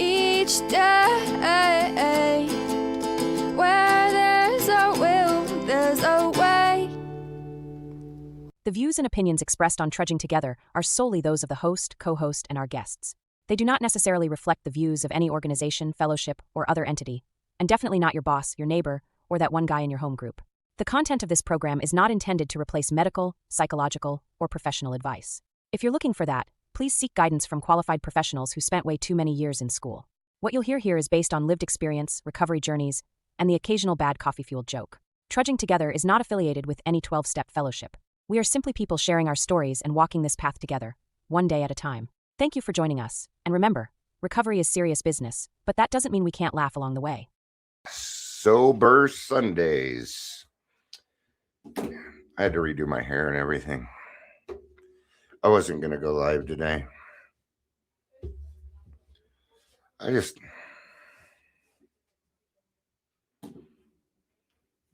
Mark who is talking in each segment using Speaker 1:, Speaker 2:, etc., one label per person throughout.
Speaker 1: each day. Where there's a will, there's a way.
Speaker 2: The views and opinions expressed on Trudging Together are solely those of the host, co-host, and our guests. They do not necessarily reflect the views of any organization, fellowship, or other entity, and definitely not your boss, your neighbor, or that one guy in your home group. The content of this program is not intended to replace medical, psychological, or professional advice. If you're looking for that, please seek guidance from qualified professionals who spent way too many years in school. What you'll hear here is based on lived experience, recovery journeys, and the occasional bad coffee-fueled joke. Trudging Together is not affiliated with any 12-step fellowship. We are simply people sharing our stories and walking this path together, one day at a time. Thank you for joining us, and remember, recovery is serious business, but that doesn't mean we can't laugh along the way.
Speaker 3: Sober Sundays. I had to redo my hair and everything. I wasn't going to go live today. Do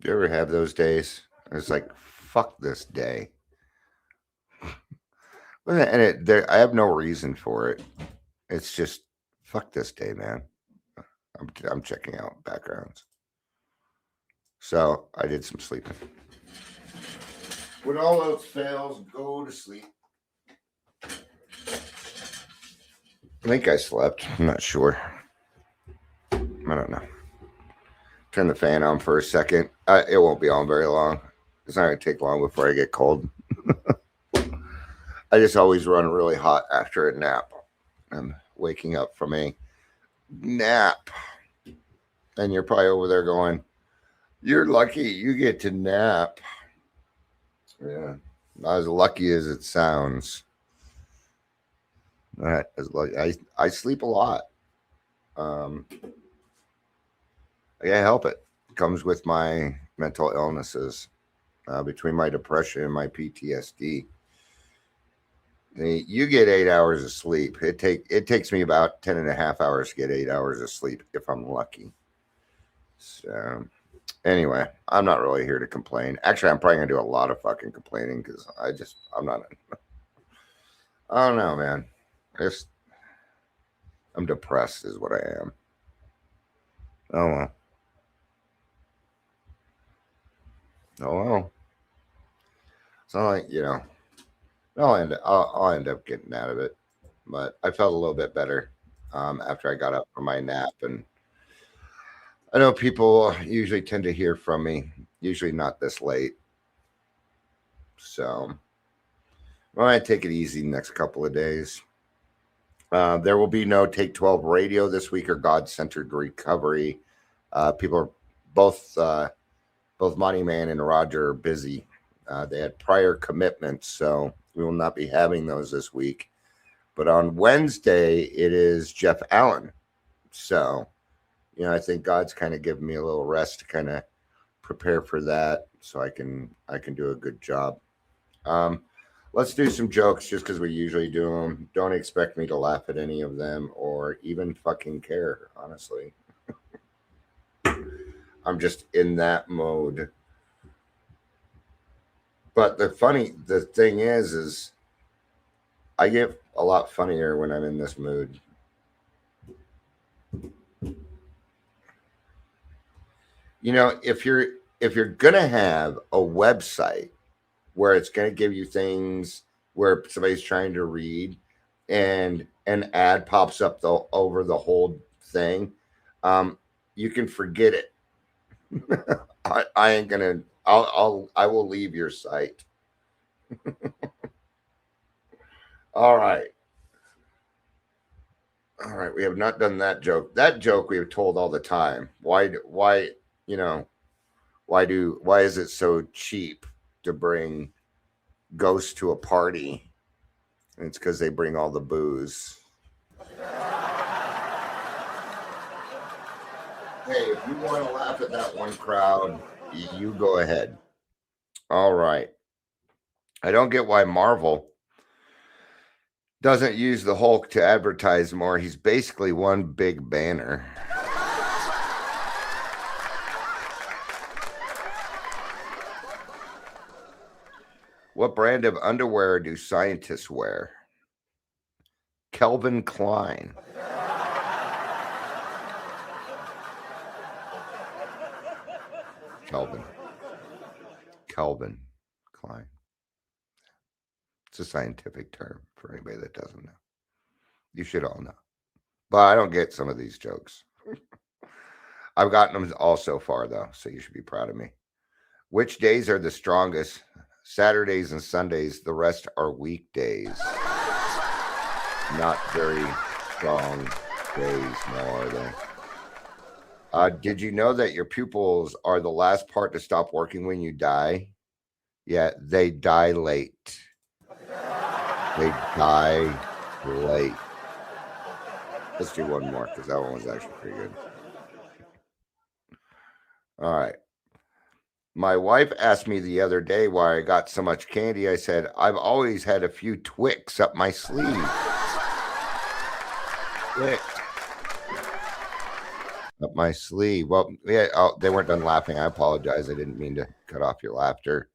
Speaker 3: you ever have those days? It's like, fuck this day. And I have no reason for it. It's just, fuck this day, man. I'm checking out backgrounds. So I did some sleeping. When all else fails, go to sleep. I think I slept. I'm not sure. I don't know. Turn the fan on for a second. It won't be on very long. It's not going to take long before I get cold. I just always run really hot after a nap. I'm waking up from a nap. And you're probably over there going, you're lucky you get to nap. Yeah, not as lucky as it sounds. I sleep a lot. I can't help it. It comes with my mental illnesses. Between my depression and my PTSD. You get 8 hours of sleep. It takes me about 10 and a half hours to get 8 hours of sleep if I'm lucky. So anyway, I'm not really here to complain. Actually, I'm probably going to do a lot of fucking complaining because I'm not. I don't know, man. I'm depressed is what I am. Oh, well. Oh, well. It's not like, I'll end up getting out of it. But I felt a little bit better after I got up from my nap. And I know people usually tend to hear from me, usually not this late. So I might take it easy the next couple of days. There will be no Take 12 radio this week or God-Centered Recovery. People are both Monty Man and Roger are busy. They had prior commitments, so we will not be having those this week. But on Wednesday, it is Jeff Allen. So, I think God's kind of given me a little rest to kind of prepare for that so I can do a good job. Let's do some jokes just because we usually do them. Don't expect me to laugh at any of them or even fucking care, honestly. I'm just in that mode. But the thing is I get a lot funnier when I'm in this mood. If you're gonna have a website where it's gonna give you things where somebody's trying to read and an ad pops up over the whole thing, you can forget it. I ain't gonna. I will leave your site. All right. We have not done that joke. That joke we have told all the time. Why is it so cheap to bring ghosts to a party? And it's because they bring all the booze. Hey, if you want to laugh at that one crowd, you go ahead. All right. I don't get why Marvel doesn't use the Hulk to advertise more. He's basically one big banner. What brand of underwear do scientists wear? Calvin Klein. Kelvin Klein. It's a scientific term for anybody that doesn't know. You should all know. But I don't get some of these jokes. I've gotten them all so far, though, so you should be proud of me. Which days are the strongest? Saturdays and Sundays. The rest are weekdays. Not very strong days, no, are they? Did you know that your pupils are the last part to stop working when you die? Yeah, they die late. They die late. Let's do one more because that one was actually pretty good. All right. My wife asked me the other day why I got so much candy. I said, I've always had a few Twix up my sleeve. Twix. Up my sleeve. Well, yeah, they weren't done laughing. I apologize. I didn't mean to cut off your laughter.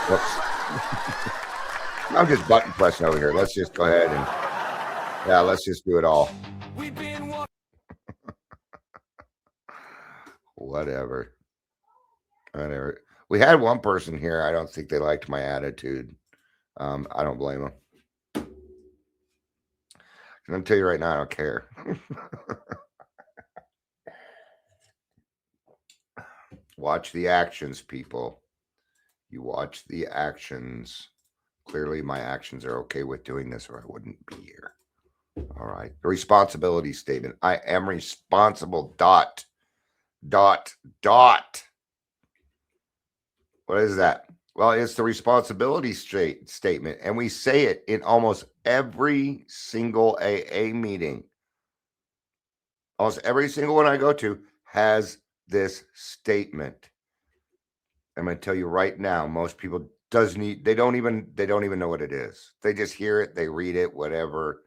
Speaker 3: Whoops. I'm just button pressing over here. Let's just go ahead and, let's just do it all. Whatever. We had one person here. I don't think they liked my attitude. I don't blame them. I'm going to tell you right now, I don't care. Watch the actions, people. You watch the actions. Clearly, my actions are okay with doing this, or I wouldn't be here. All right. The responsibility statement. I am responsible. Dot. What is that? Well, it's the responsibility statement, and we say it in almost every single AA meeting. Almost every single one I go to has this statement. I'm going to tell you right now, most people they don't even know what it is. They just hear it, they read it, whatever.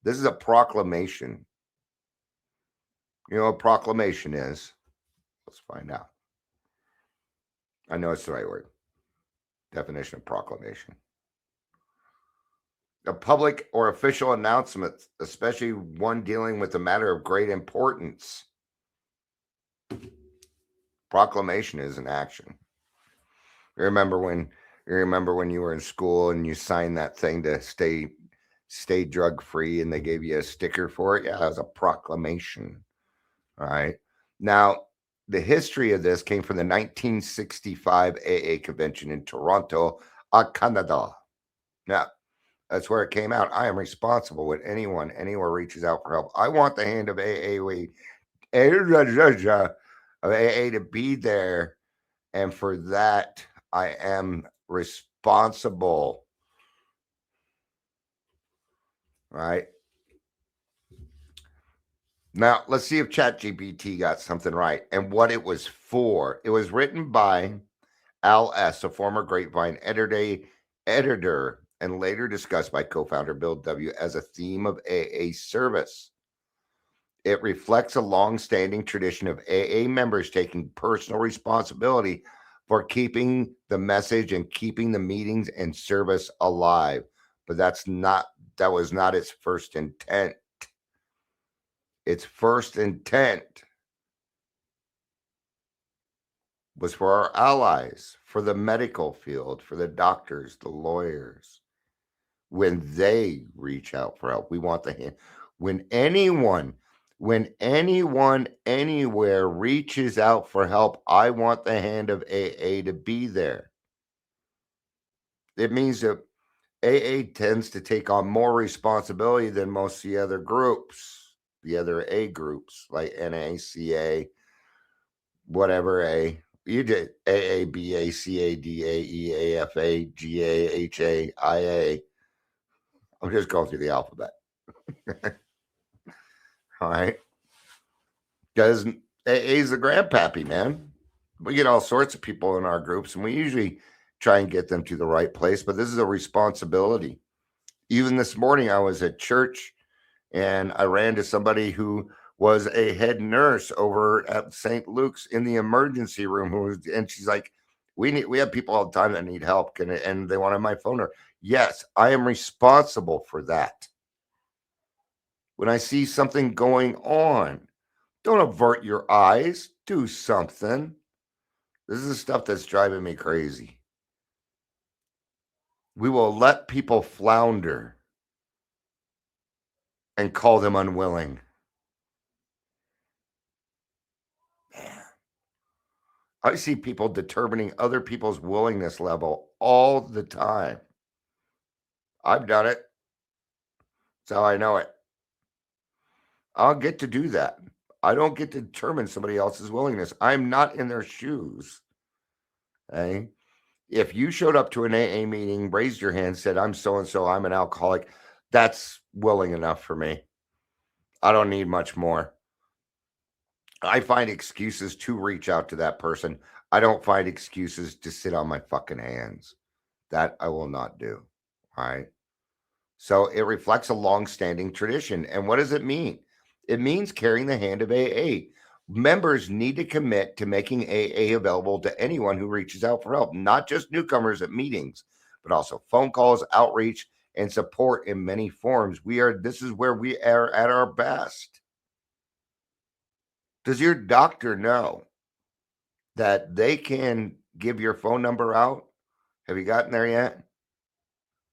Speaker 3: This is a proclamation. You know what a proclamation is? Let's find out. I know it's the right word. Definition of proclamation. A public or official announcement, especially one dealing with a matter of great importance. Proclamation is an action. You remember when you were in school and you signed that thing to stay drug free, and they gave you a sticker for it? Yeah, that was a proclamation. All right. Now, the history of this came from the 1965 AA convention in Toronto, Canada. Now, that's where it came out. I am responsible when anyone anywhere reaches out for help. I want the hand of AA to be there, and for that I am responsible. Right? Now, let's see if ChatGPT got something right and what it was for. It was written by Al S., a former Grapevine editor, and later discussed by co-founder Bill W. as a theme of AA service. It reflects a long-standing tradition of AA members taking personal responsibility for keeping the message and keeping the meetings and service alive. But that was not its first intent. Its first intent was for our allies, for the medical field, for the doctors, the lawyers. When they reach out for help, we want the hand. When anyone anywhere reaches out for help, I want the hand of AA to be there. It means that AA tends to take on more responsibility than most of the other groups, the other A groups like NACA, whatever A. You did AA, BA, CA, DA, EA, FA, GA, HA, IA. I'm just going through the alphabet. All right. Because AA's the grandpappy, man. We get all sorts of people in our groups, and we usually try and get them to the right place, but this is a responsibility. Even this morning, I was at church, and I ran to somebody who was a head nurse over at St. Luke's in the emergency room, and she's like, we have people all the time that need help, and they wanted my phone number. Yes, I am responsible for that. When I see something going on, don't avert your eyes. Do something. This is the stuff that's driving me crazy. We will let people flounder and call them unwilling. Man, I see people determining other people's willingness level all the time. I've done it. That's how I know it. I'll get to do that. I don't get to determine somebody else's willingness. I'm not in their shoes. Okay? If you showed up to an AA meeting, raised your hand, said, I'm so and so, I'm an alcoholic, that's willing enough for me. I don't need much more. I find excuses to reach out to that person. I don't find excuses to sit on my fucking hands. That I will not do. All right. So it reflects a long-standing tradition. And what does it mean? It means carrying the hand of AA. Members need to commit to making AA available to anyone who reaches out for help, not just newcomers at meetings, but also phone calls, outreach, and support in many forms. This is where we are at our best. Does your doctor know that they can give your phone number out? Have you gotten there yet?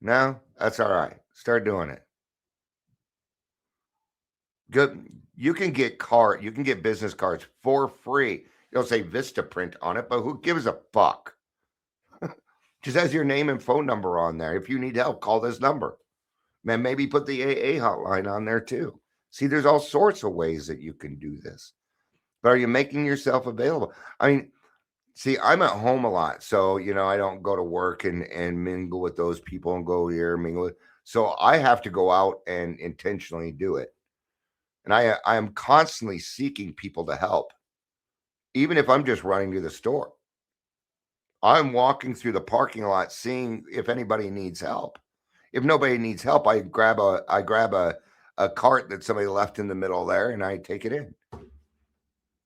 Speaker 3: No? That's all right. Start doing it. Good. You can get business cards for free. It'll say Vistaprint on it, but who gives a fuck? Just has your name and phone number on there. If you need help, call this number. Man, maybe put the AA hotline on there too. See, there's all sorts of ways that you can do this. But are you making yourself available? I mean, see, I'm at home a lot. So, I don't go to work and mingle with those people and go here, mingle with. So I have to go out and intentionally do it. And I am constantly seeking people to help, even if I'm just running to the store. I'm walking through the parking lot, seeing if anybody needs help. If nobody needs help, I grab a cart that somebody left in the middle there, and I take it in.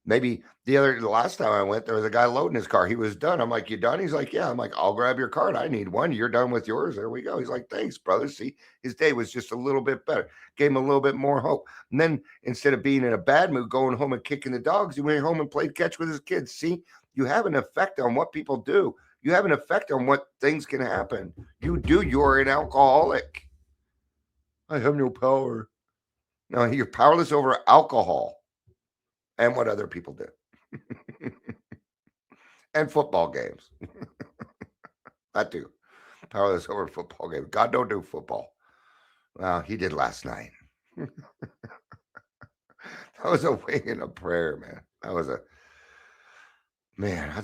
Speaker 3: Maybe the last time I went, there was a guy loading his car. He was done. I'm like, you done? He's like, yeah. I'm like, I'll grab your cart. I need one. You're done with yours. There we go. He's like, thanks, brother. See, his day was just a little bit better. Gave him a little bit more hope. And then instead of being in a bad mood, going home and kicking the dogs, he went home and played catch with his kids. See, you have an effect on what people do. You have an effect on what things can happen. You're an alcoholic. I have no power. No, you're powerless over alcohol and what other people do. And football games. That too. Powerless over football games. God don't do football. Well, he did last night. That was a wing and a prayer, man. I thought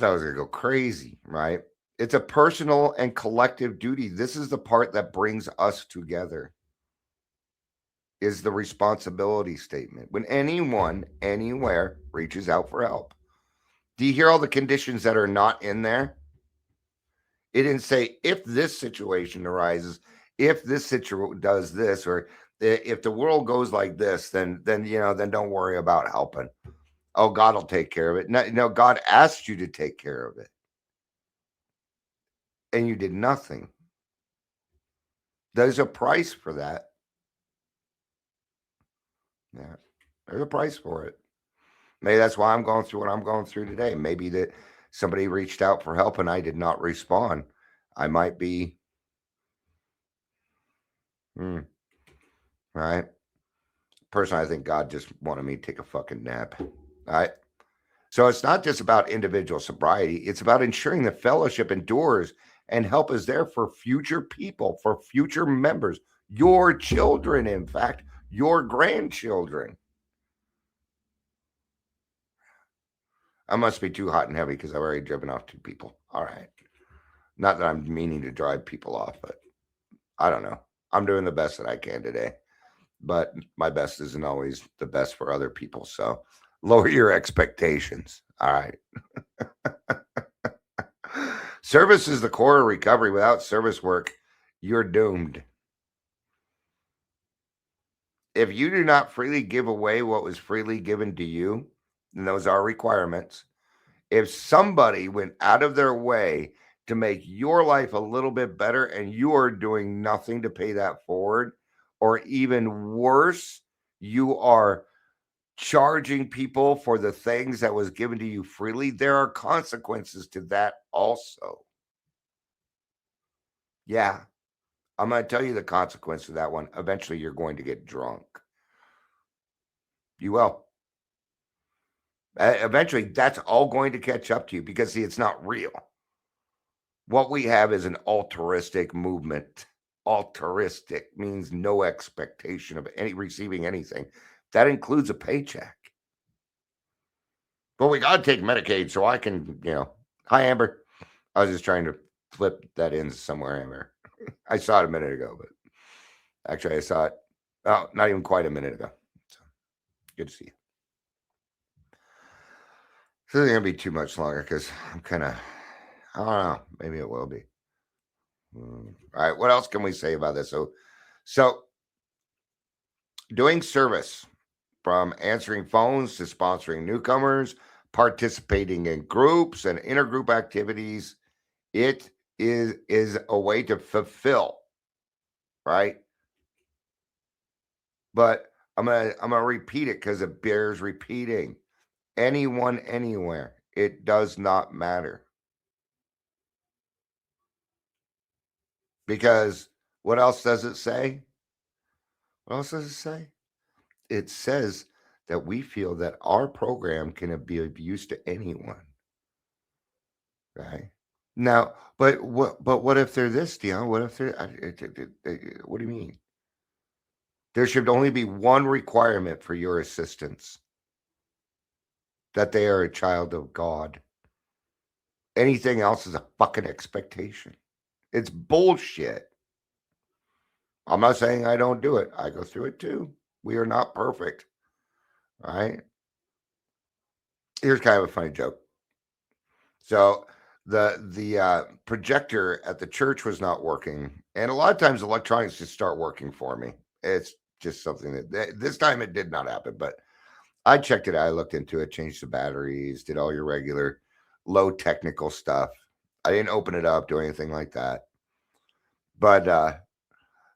Speaker 3: I was going to go crazy, right? It's a personal and collective duty. This is the part that brings us together, is the responsibility statement. When anyone, anywhere reaches out for help. Do you hear all the conditions that are not in there? It didn't say if this situation arises, if this situation does this, or if the world goes like this, then don't worry about helping. Oh, God will take care of it. No, God asked you to take care of it, and you did nothing. There's a price for that. Yeah, there's a price for it. Maybe that's why I'm going through what I'm going through today. Maybe that somebody reached out for help and I did not respond. I might be, right? Personally, I think God just wanted me to take a fucking nap. All right. So it's not just about individual sobriety. It's about ensuring the fellowship endures and help is there for future people, for future members, your children, in fact, your grandchildren. I must be too hot and heavy because I've already driven off 2 people. All right. Not that I'm meaning to drive people off, but I don't know. I'm doing the best that I can today. But my best isn't always the best for other people. So lower your expectations. All right. Service is the core of recovery. Without service work, you're doomed. If you do not freely give away what was freely given to you, and those are requirements, if somebody went out of their way to make your life a little bit better and you are doing nothing to pay that forward, or even worse, you are charging people for the things that was given to you freely, there are consequences to that also. Yeah, I'm going to tell you the consequence of that one. Eventually, you're going to get drunk. You will. Eventually, that's all going to catch up to you because, see, it's not real. What we have is an altruistic movement. Altruistic means no expectation of receiving anything. That includes a paycheck. But we got to take Medicaid so I can, Hi, Amber. I was just trying to flip that in somewhere, Amber. I saw it a minute ago, but actually I saw it, not even quite a minute ago. So, good to see you. So it's going to be too much longer because I'm kind of, I don't know, maybe it will be. All right, what else can we say about this? So doing service, from answering phones to sponsoring newcomers, participating in groups and intergroup activities, it is a way to fulfill, right? But I'm gonna repeat it because it bears repeating. Anyone, anywhere, it does not matter. Because what else does it say? What else does it say? It says that we feel that our program can be of use to anyone. Right? Now, but what if they're this, Dion? What if they're what do you mean? There should only be one requirement for your assistance. That they are a child of God. Anything else is a fucking expectation. It's bullshit. I'm not saying I don't do it. I go through it too. We are not perfect. All right. Here's kind of a funny joke. So the projector at the church was not working, and a lot of times electronics just start working for me. It's just something that this time it did not happen, but I checked it out. I looked into it, changed the batteries, did all your regular low technical stuff. I didn't open it up, do anything like that. But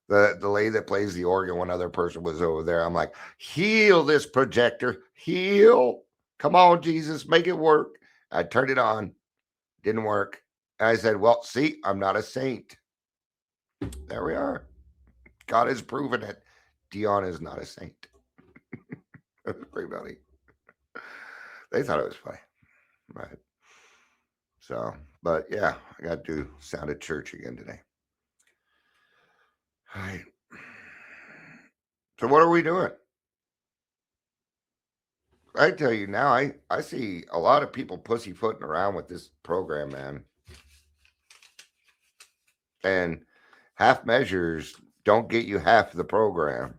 Speaker 3: the lady that plays the organ, one other person was over there. I'm like, heal this projector, heal. Come on, Jesus, make it work. I turned it on, didn't work. And I said, well, see, I'm not a saint. There we are. God has proven it. Dion is not a saint. That was pretty funny. They thought it was funny. Right. So, but yeah, I got to do sound at church again today. All right. So what are we doing? I tell you now, I see a lot of people pussyfooting around with this program, man. And half measures don't get you half the program.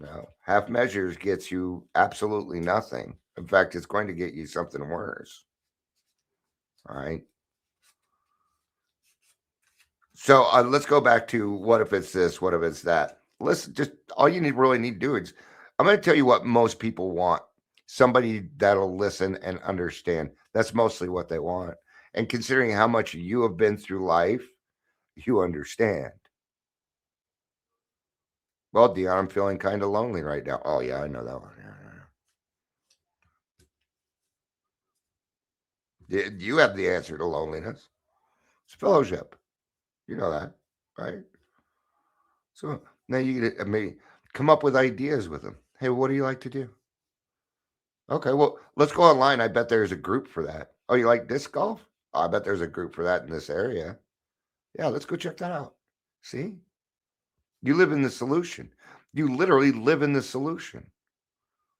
Speaker 3: No, half measures gets you absolutely nothing. In fact, it's going to get you something worse. All right. So let's go back to what if it's this, what if it's that. Listen, just all you really need to do is, I'm going to tell you what most people want. Somebody that'll listen and understand. That's mostly what they want. And considering how much you have been through life, you understand. Well, Dion, I'm feeling kind of lonely right now. Oh, yeah, I know that one. Yeah. You have the answer to loneliness. It's fellowship. You know that, right? So now you get maybe come up with ideas with them. Hey, what do you like to do? Okay, well, let's go online. I bet there's a group for that. Oh, you like disc golf? Oh, I bet there's a group for that in this area. Yeah, let's go check that out. See? You live in the solution. You literally live in the solution.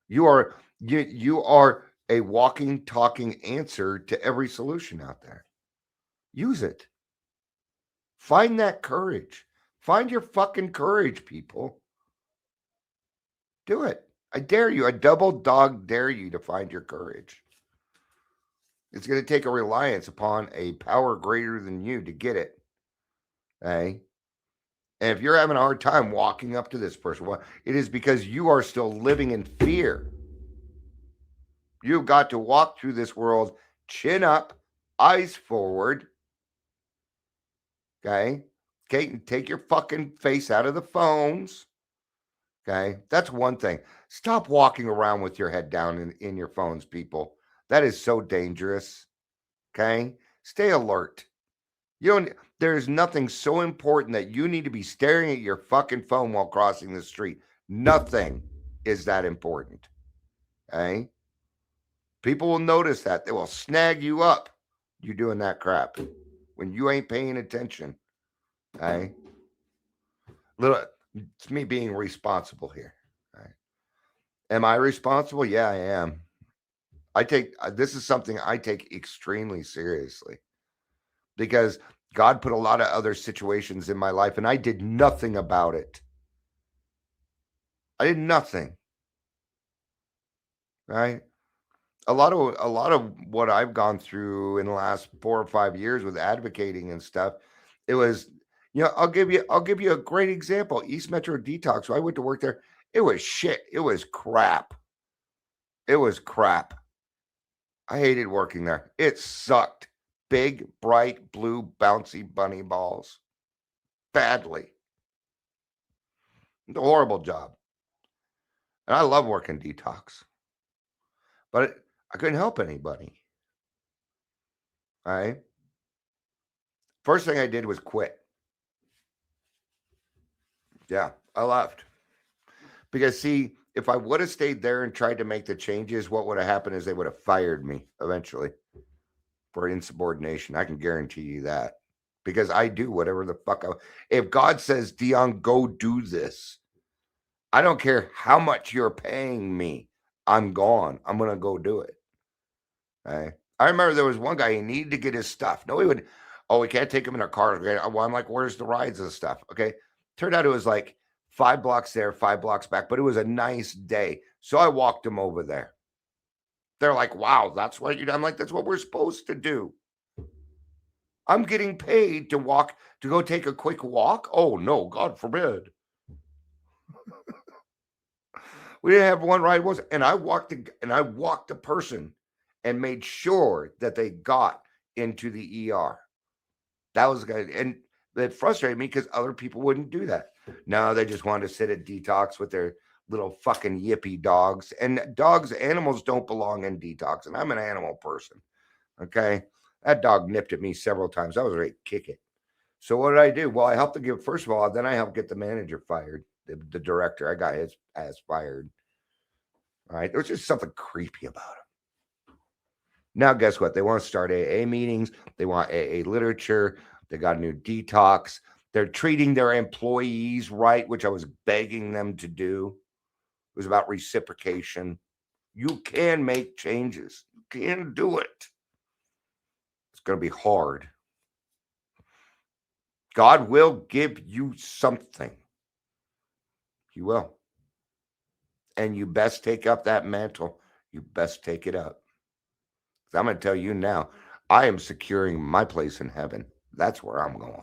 Speaker 3: You are a walking, talking answer to every solution out there. Use it. Find that courage. Find your fucking courage, people. Do it. I dare you. I double dog dare you to find your courage. It's going to take a reliance upon a power greater than you to get it. Okay? And if you're having a hard time walking up to this person, well, it is because you are still living in fear. You've got to walk through this world chin up, eyes forward. Okay? Okay, take your fucking face out of the phones. Okay? That's one thing. Stop walking around with your head down in your phones, people. That is so dangerous. Okay? Stay alert. There's nothing so important that you need to be staring at your fucking phone while crossing the street. Nothing is that important. Okay? People will notice that. They will snag you up. You doing that crap when you ain't paying attention. Okay? It's me being responsible here. Right? Am I responsible? Yeah, I am. This is something I take extremely seriously because God put a lot of other situations in my life and I did nothing about it. I did nothing. Right? A lot of what I've gone through in the last 4 or 5 years with advocating and stuff, it was, I'll give you a great example. East Metro Detox. So I went to work there. It was shit. It was crap. It was crap. I hated working there. It sucked. Big, bright, blue, bouncy bunny balls. Badly. It's a horrible job. And I love working detox. But I couldn't help anybody. All right. First thing I did was quit. Yeah, I left. Because, see, if I would have stayed there and tried to make the changes, what would have happened is they would have fired me eventually for insubordination. I can guarantee you that. Because I do whatever the fuck if God says, Dion, go do this, I don't care how much you're paying me. I'm gone. I'm going to go do it. Okay? I remember there was one guy, he needed to get his stuff. No, we can't take him in our car. Okay? Well, I'm like, where's the rides and stuff? Okay. Turned out it was like 5 blocks there, 5 blocks back, but it was a nice day. So I walked him over there. They're like, wow, that's what I'm like, that's what we're supposed to do. I'm getting paid to go take a quick walk. Oh no, God forbid. We didn't have one ride once, and I walked the person and made sure that they got into the ER. That was good, and it frustrated me because other people wouldn't do that. No, they just wanted to sit at detox with their little fucking yippy dogs. And animals don't belong in detox, and I'm an animal person. Okay, that dog nipped at me several times. I was ready to kick it. So what did I do? Well, I helped to give, first of all, then I helped get the manager fired, the director. I got his ass fired. All right. There was just something creepy about him. Now, guess what? They want to start AA meetings. They want AA literature. They got a new detox. They're treating their employees right, which I was begging them to do. It was about reciprocation. You can make changes. You can do it. It's going to be hard. God will give you something. He will. And you best take up that mantle. You best take it up. I'm going to tell you now, I am securing my place in heaven. That's where I'm going.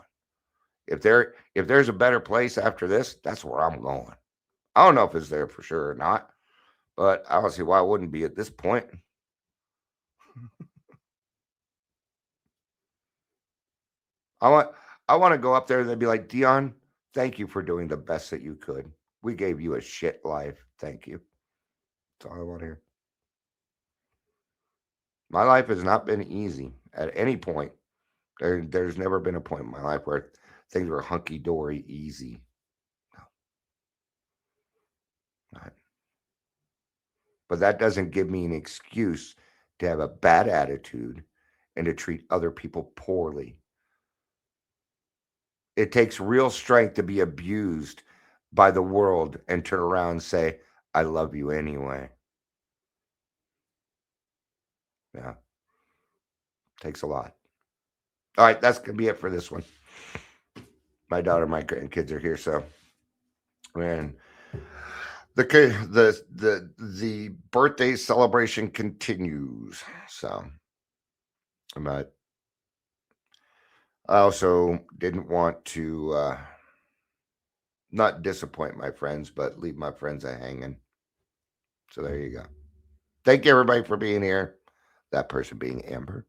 Speaker 3: If there's a better place after this, that's where I'm going. I don't know if it's there for sure or not, but I don't see why it wouldn't be at this point. I want to go up there and they'd be like, Dion, thank you for doing the best that you could. We gave you a shit life. Thank you. That's all I want to hear. My life has not been easy at any point. There's never been a point in my life where things were hunky-dory easy. No. Not. But that doesn't give me an excuse to have a bad attitude and to treat other people poorly. It takes real strength to be abused by the world and turn around and say, I love you anyway. Yeah. Takes a lot. All right, that's going to be it for this one. My daughter, my grandkids are here, so man, the birthday celebration continues. So, but I also didn't want to not disappoint my friends, but leave my friends hanging. So there you go. Thank you, everybody, for being here. That person being Amber.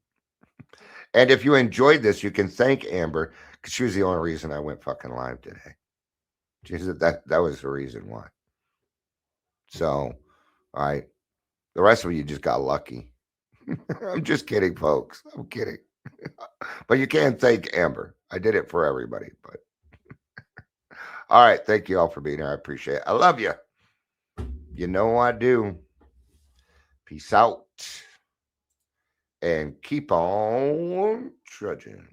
Speaker 3: And if you enjoyed this, you can thank Amber because she was the only reason I went fucking live today. She said that was the reason why. So, all right. The rest of you just got lucky. I'm just kidding, folks. I'm kidding. But you can thank Amber. I did it for everybody. But all right. Thank you all for being here. I appreciate it. I love you. You know I do. Peace out. And keep on trudging.